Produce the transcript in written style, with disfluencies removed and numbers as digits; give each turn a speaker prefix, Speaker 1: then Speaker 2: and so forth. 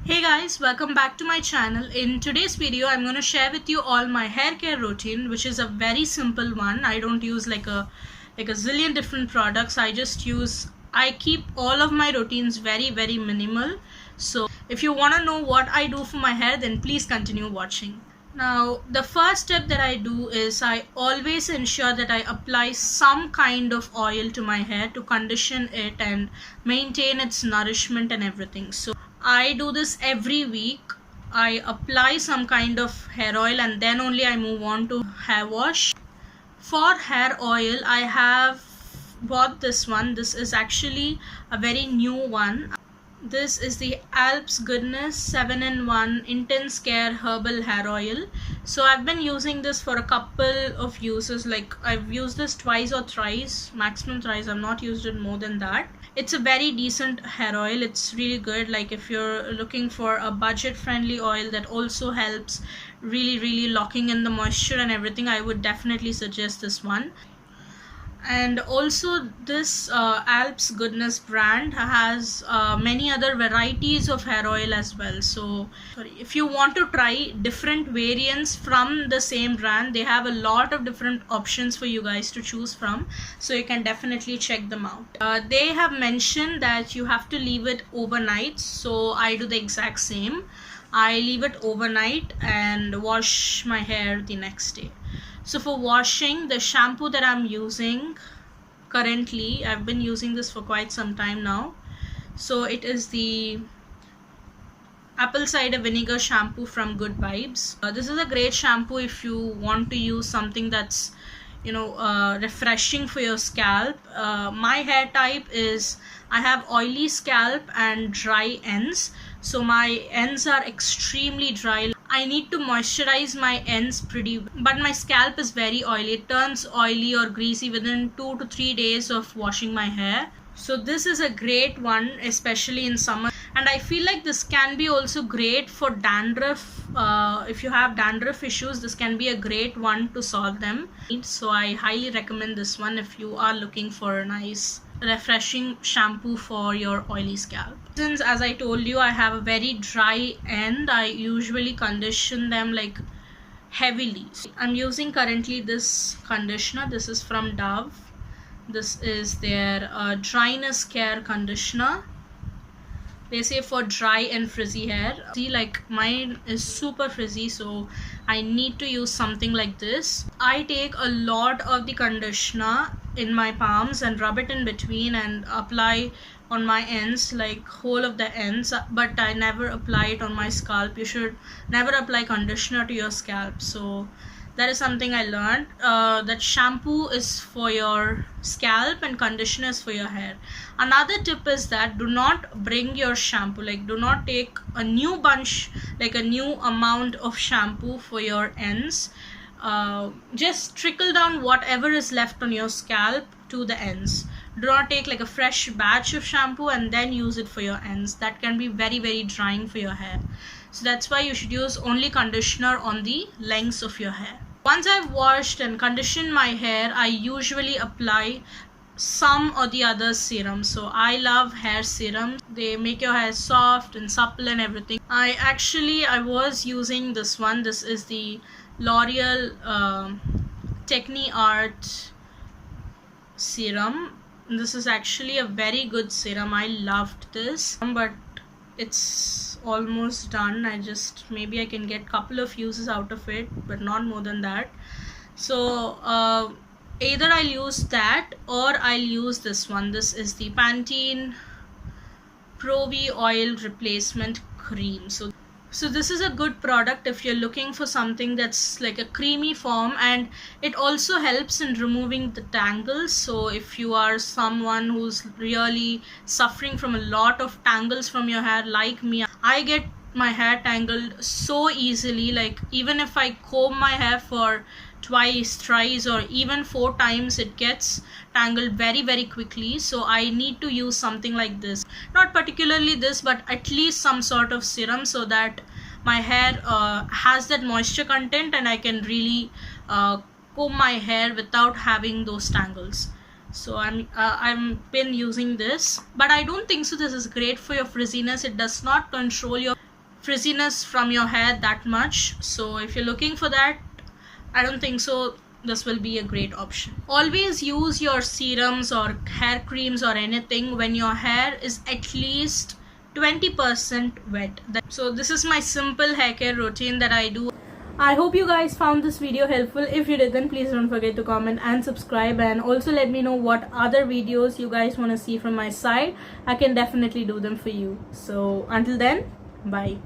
Speaker 1: Hey guys, welcome back to my channel. In today's video, I'm going to share with you all my hair care routine, which is a very simple one. I don't use like a zillion different products. I keep all of my routines very minimal. So if you want to know what I do for my hair, then please continue watching. Now, the first step that I do is I always ensure that I apply some kind of oil to my hair to condition it and maintain its nourishment and everything. So I do this every week. I apply some kind of hair oil and then only I move on to hair wash. For hair oil, I have bought this one. This is actually a very new one. This is the Alps Goodness 7-in-1 Intense Care Herbal Hair Oil. So I've been using this for a couple of uses. Like I've used this twice or thrice, maximum thrice. I've not used it more than that. It's a very decent hair oil. It's really good. Like if you're looking for a budget friendly oil that also helps really locking in the moisture and everything, I would definitely suggest this one. And also this Alps Goodness brand has many other varieties of hair oil as well. So if you want to try different variants from the same brand, they have a lot of different options for you guys to choose from, so you can definitely check them out. They have mentioned that you have to leave it overnight, so I do the exact same. I leave it overnight and wash my hair the next day. So for washing, the shampoo that I'm using currently, I've been using this for quite some time now. So it is the apple cider vinegar shampoo from Good Vibes. This is a great shampoo if you want to use something that's refreshing for your scalp. My hair type is, I have oily scalp and dry ends. So my ends are extremely dry. I need to moisturize my ends but my scalp is very oily. It turns oily or greasy within 2 to 3 days of washing my hair. So this is a great one, especially in summer. And I feel like this can be also great for dandruff. If you have dandruff issues, this can be a great one to solve them. So I highly recommend this one if you are looking for a nice refreshing shampoo for your oily scalp. Since, as I told you, I have a very dry end, I usually condition them like heavily. I'm using currently this conditioner. This is from Dove. This is their dryness care conditioner. They say for dry and frizzy hair. See, like mine is super frizzy, so I need to use something like this. I take a lot of the conditioner in my palms and rub it in between and apply on my ends, like whole of the ends, but I never apply it on my scalp. You should never apply conditioner to your scalp. So that is something I learned, that shampoo is for your scalp and conditioner is for your hair. Another tip is that do not bring your shampoo, like do not take a new bunch, like a new amount of shampoo for your ends. Just trickle down whatever is left on your scalp to the ends. Do not take like a fresh batch of shampoo and then use it for your ends. That can be very drying for your hair. So that's why you should use only conditioner on the lengths of your hair. Once I've washed and conditioned my hair, I usually apply some or the other serum. So I love hair serums. They make your hair soft and supple and everything. I was using this one. This is the L'Oreal Techni Art serum. This is actually a very good serum. I loved this, but it's almost done. Maybe I can get couple of uses out of it, but not more than that. So either I'll use that or I'll use this one. This is the Pantene Pro-V Oil Replacement Cream. So this is a good product if you're looking for something that's like a creamy form, and it also helps in removing the tangles. So if you are someone who's really suffering from a lot of tangles from your hair like me, I get my hair tangled so easily. Like even if I comb my hair for twice, thrice, or even 4 times, it gets tangled very quickly. So I need to use something like this, not particularly this, but at least some sort of serum, so that my hair has that moisture content and I can really comb my hair without having those tangles. So I've been using this, but I don't think so this is great for your frizziness. It does not control your frizziness from your hair that much. So if you're looking for that, I don't think so this will be a great option. Always use your serums or hair creams or anything when your hair is at least 20% wet. So this is my simple hair care routine that I do. I hope you guys found this video helpful. If you did, then please don't forget to comment and subscribe, and also let me know what other videos you guys want to see from my side. I can definitely do them for you. So until then, bye.